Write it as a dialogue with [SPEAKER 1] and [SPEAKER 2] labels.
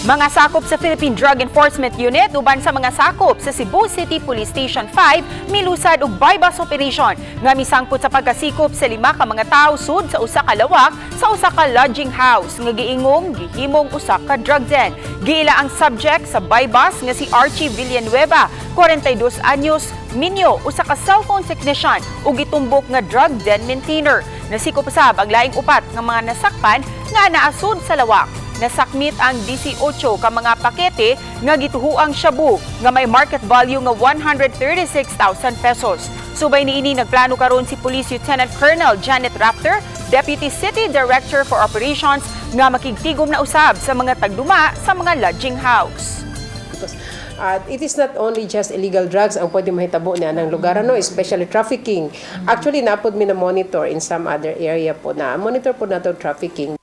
[SPEAKER 1] Mga sakop sa Philippine Drug Enforcement Unit uban sa mga sakop sa Cebu City Police Station 5 milusad og bypass operation nga misangpot sa pagkasikop sa 5 ka mga tawo sud sa usa ka lawak sa usa ka lodging house nga giingong gihimong usa ka drug den. Giila ang subject sa bypass nga si Archie Villanueva, 42 anyos, minyo, usa ka cellphone technician ug gitumbok nga drug den maintainer. Nasikop usab ang laing upat nga mga nasakpan nga naasud sa lawak. Nasakmit ang 18 ka mga pakete nga gituhuang shabu nga may market value nga 136,000 pesos. Subay niini nagplano karon si Police Lieutenant Colonel Janet Raptor, Deputy City Director for Operations, nga makigtigom na usab sa mga tagduma sa mga lodging house.
[SPEAKER 2] It is not only just illegal drugs ang pwede mahitabo niya ng lugar, especially trafficking. Actually, napod mi na monitor in some other area po na monitor po na to trafficking.